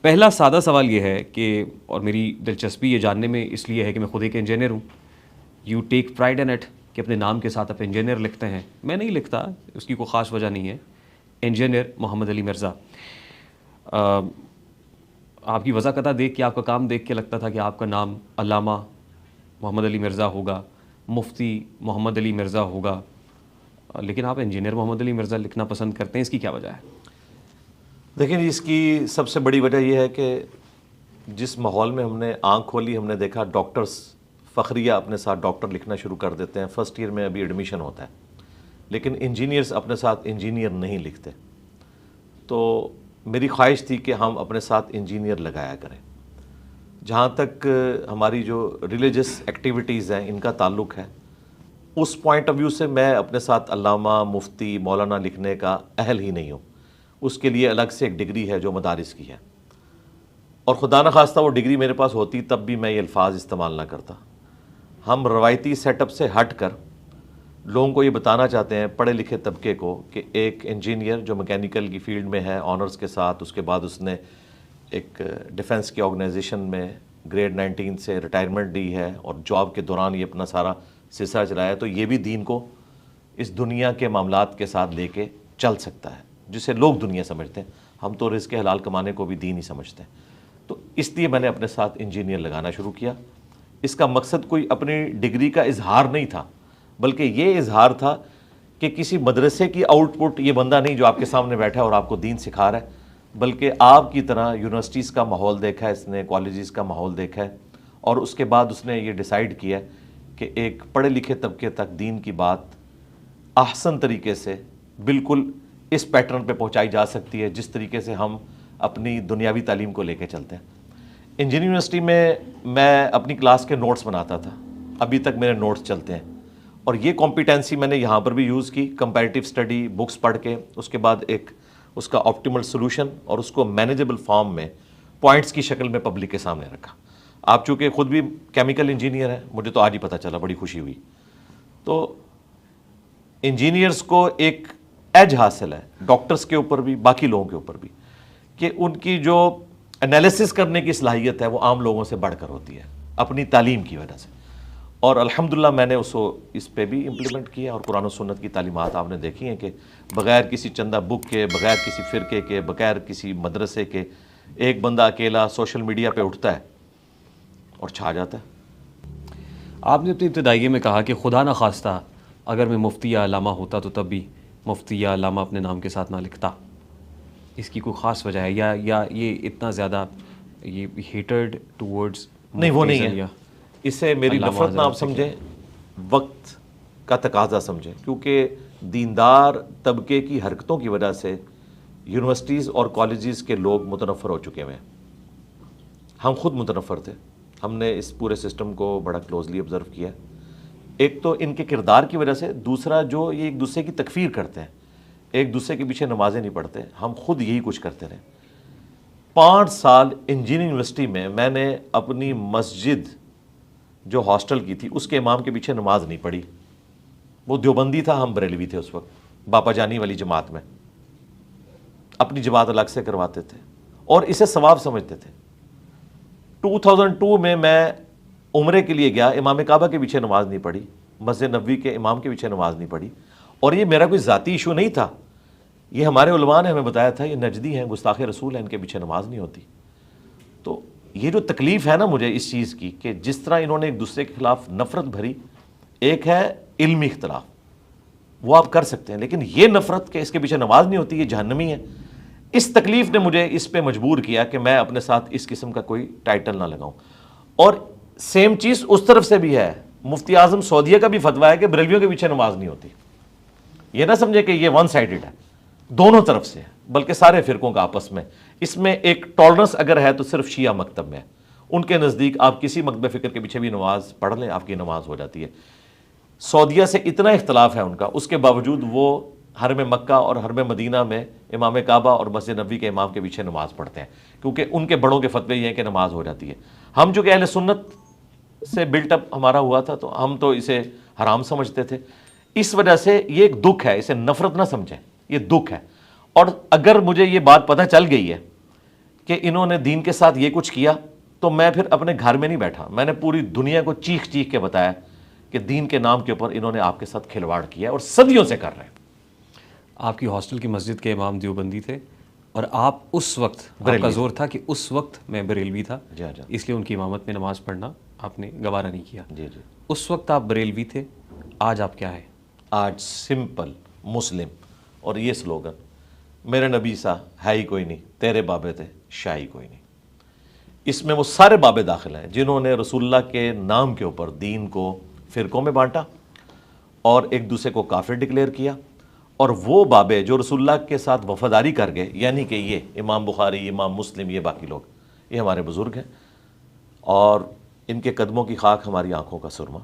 پہلا سادہ سوال یہ ہے کہ، اور میری دلچسپی یہ جاننے میں اس لیے ہے کہ میں خود ایک انجینئر ہوں. You take pride in it کہ اپنے نام کے ساتھ آپ انجینئر لکھتے ہیں. میں نہیں لکھتا، اس کی کوئی خاص وجہ نہیں ہے. انجینئر محمد علی مرزا. آپ کی وضع قطع دیکھ کے، آپ کا کام دیکھ کے لگتا تھا کہ آپ کا نام علامہ محمد علی مرزا ہوگا، مفتی محمد علی مرزا ہوگا، لیکن آپ انجینئر محمد علی مرزا لکھنا پسند کرتے ہیں. اس کی کیا وجہ ہے؟ دیکھیں جی، اس کی سب سے بڑی وجہ یہ ہے کہ جس ماحول میں ہم نے آنکھ کھولی، ہم نے دیکھا ڈاکٹرز فخریہ اپنے ساتھ ڈاکٹر لکھنا شروع کر دیتے ہیں. فرسٹ ایئر میں ابھی ایڈمیشن ہوتا ہے، لیکن انجینئرز اپنے ساتھ انجینئر نہیں لکھتے. تو میری خواہش تھی کہ ہم اپنے ساتھ انجینئر لگایا کریں. جہاں تک ہماری جو ریلیجس ایکٹیویٹیز ہیں ان کا تعلق ہے، اس پوائنٹ آف ویو سے میں اپنے ساتھ علامہ، مفتی، مولانا لکھنے کا اہل ہی نہیں ہوں. اس کے لیے الگ سے ایک ڈگری ہے جو مدارس کی ہے، اور خدا نخواستہ وہ ڈگری میرے پاس ہوتی تب بھی میں یہ الفاظ استعمال نہ کرتا. ہم روایتی سیٹ اپ سے ہٹ کر لوگوں کو یہ بتانا چاہتے ہیں، پڑھے لکھے طبقے کو، کہ ایک انجینئر جو میکینیکل کی فیلڈ میں ہے آنرز کے ساتھ، اس کے بعد اس نے ایک ڈیفنس کی آرگنائزیشن میں گریڈ 19 سے ریٹائرمنٹ لی ہے اور جاب کے دوران یہ اپنا سارا سلسلہ چلایا، تو یہ بھی دین کو اس دنیا کے معاملات کے ساتھ لے کے چل سکتا ہے، جسے لوگ دنیا سمجھتے ہیں. ہم تو رزق حلال کمانے کو بھی دین ہی سمجھتے ہیں. تو اس لیے میں نے اپنے ساتھ انجینئر لگانا شروع کیا. اس کا مقصد کوئی اپنی ڈگری کا اظہار نہیں تھا، بلکہ یہ اظہار تھا کہ کسی مدرسے کی آؤٹ پٹ یہ بندہ نہیں جو آپ کے سامنے بیٹھا ہے اور آپ کو دین سکھا رہا ہے، بلکہ آپ کی طرح یونیورسٹیز کا ماحول دیکھا ہے اس نے، کالجز کا ماحول دیکھا ہے، اور اس کے بعد اس نے یہ ڈیسائیڈ کیا کہ ایک پڑھے لکھے طبقے تک دین کی بات احسن طریقے سے بالکل اس پیٹرن پہ پہنچائی جا سکتی ہے جس طریقے سے ہم اپنی دنیاوی تعلیم کو لے کے چلتے ہیں. انجینئرنگ یونیورسٹی میں اپنی کلاس کے نوٹس بناتا تھا، ابھی تک میرے نوٹس چلتے ہیں، اور یہ کمپیٹنسی میں نے یہاں پر بھی یوز کی. کمپیریٹیو اسٹڈی بکس پڑھ کے اس کے بعد ایک اس کا آپٹیمل سولوشن اور اس کو مینیجبل فارم میں پوائنٹس کی شکل میں پبلک کے سامنے رکھا. آپ چونکہ خود بھی کیمیکل انجینئر ہیں، مجھے تو آج ہی پتہ چلا، بڑی خوشی ہوئی. تو انجینئرز کو ایک ایج حاصل ہے ڈاکٹرز کے اوپر بھی، باقی لوگوں کے اوپر بھی، کہ ان کی جو انالیسس کرنے کی صلاحیت ہے وہ عام لوگوں سے بڑھ کر ہوتی ہے اپنی تعلیم کی وجہ سے. اور الحمدللہ میں نے اس پہ بھی امپلیمنٹ کیا، اور قرآن و سنت کی تعلیمات آپ نے دیکھی ہیں کہ بغیر کسی چندہ بک کے، بغیر کسی فرقے کے، بغیر کسی مدرسے کے، ایک بندہ اکیلا سوشل میڈیا پہ اٹھتا ہے اور چھا جاتا ہے. آپ نے اپنی ابتدائیے میں کہا کہ خدا نہ خواستہ اگر میں مفتی یا علامہ ہوتا تو تب بھی مفتی یا علامہ اپنے نام کے ساتھ نہ لکھتا. اس کی کوئی خاص وجہ ہے یا یہ اتنا زیادہ یہ ہیٹرڈ ٹورڈز؟ نہیں، وہ نہیں ہے. اسے میری نفرت نہ آپ سمجھیں، وقت کا تقاضا سمجھیں، کیونکہ دیندار طبقے کی حرکتوں کی وجہ سے یونیورسٹیز اور کالجز کے لوگ متنفر ہو چکے ہیں. ہم خود متنفر تھے. ہم نے اس پورے سسٹم کو بڑا کلوزلی آبزرو کیا. ایک تو ان کے کردار کی وجہ سے، دوسرا جو یہ ایک دوسرے کی تکفیر کرتے ہیں، ایک دوسرے کے پیچھے نمازیں نہیں پڑھتے. ہم خود یہی کچھ کرتے رہے. 5 سال انجینئرنگ یونیورسٹی میں نے اپنی مسجد جو ہاسٹل کی تھی اس کے امام کے پیچھے نماز نہیں پڑھی. وہ دیوبندی تھا، ہم بریلوی تھے اس وقت، باپا جانی والی جماعت میں. اپنی جماعت الگ سے کرواتے تھے اور اسے ثواب سمجھتے تھے. 2002 میں عمرے کے لیے گیا، امام کعبہ کے پیچھے نماز نہیں پڑھی، مسجد نبوی کے امام کے پیچھے نماز نہیں پڑھی. اور یہ میرا کوئی ذاتی ایشو نہیں تھا، یہ ہمارے علماء نے ہمیں بتایا تھا، یہ نجدی ہیں، گستاخ رسول ہیں، ان کے پیچھے نماز نہیں ہوتی. تو یہ جو تکلیف ہے نا مجھے اس چیز کی، کہ جس طرح انہوں نے ایک دوسرے کے خلاف نفرت بھری. ایک ہے علمی اختلاف، وہ آپ کر سکتے ہیں، لیکن یہ نفرت کہ اس کے پیچھے نماز نہیں ہوتی، یہ جہنمی ہے. اس تکلیف نے مجھے اس پہ مجبور کیا کہ میں اپنے ساتھ اس قسم کا کوئی ٹائٹل نہ لگاؤں. اور سیم چیز اس طرف سے بھی ہے. مفتی اعظم سعودیہ کا بھی فتویٰ ہے کہ بریلویوں کے پیچھے نماز نہیں ہوتی. یہ نہ سمجھے کہ یہ ون سائیڈڈ ہے، دونوں طرف سے ہے، بلکہ سارے فرقوں کا آپس میں. اس میں ایک ٹالرنس اگر ہے تو صرف شیعہ مکتب میں ہے. ان کے نزدیک آپ کسی مکتب فکر کے پیچھے بھی نماز پڑھ لیں، آپ کی نماز ہو جاتی ہے. سعودیہ سے اتنا اختلاف ہے ان کا، اس کے باوجود وہ حرم مکہ اور حرم مدینہ میں امام کعبہ اور مسجد نبوی کے امام کے پیچھے نماز پڑھتے ہیں، کیونکہ ان کے بڑوں کے فتوے یہ ہیں کہ نماز ہو جاتی ہے. ہم چونکہ اہل سنت سے بلٹ اپ ہمارا ہوا تھا تو ہم تو اسے حرام سمجھتے تھے. اس وجہ سے یہ ایک دکھ ہے، اسے نفرت نہ سمجھیں، یہ دکھ ہے. اور اگر مجھے یہ بات پتہ چل گئی ہے کہ انہوں نے دین کے ساتھ یہ کچھ کیا تو میں پھر اپنے گھر میں نہیں بیٹھا، میں نے پوری دنیا کو چیخ چیخ کے بتایا کہ دین کے نام کے اوپر انہوں نے آپ کے ساتھ کھلواڑ کیا اور صدیوں سے کر رہے ہیں۔ آپ کی ہاسٹل کی مسجد کے امام دیوبندی تھے اور آپ اس وقت آپ کا زور تھا کہ اس وقت میں بریلوی تھا، جی جی اس لیے ان کی امامت میں نماز پڑھنا آپ نے گوارہ نہیں کیا۔ جی جی اس وقت آپ بریلوی تھے، آج آپ کیا ہے؟ آج سمپل مسلم، اور یہ سلوگن میرے نبی سا ہے ہی کوئی نہیں، تیرے بابے تھے شاہ ہی کوئی نہیں۔ اس میں وہ سارے بابے داخل ہیں جنہوں نے رسول اللہ کے نام کے اوپر دین کو فرقوں میں بانٹا اور ایک دوسرے کو کافر ڈکلیئر کیا، اور وہ بابے جو رسول اللہ کے ساتھ وفاداری کر گئے، یعنی کہ یہ امام بخاری، امام مسلم، یہ باقی لوگ، یہ ہمارے بزرگ ہیں، اور ان کے قدموں کی خاک ہماری آنکھوں کا سرما۔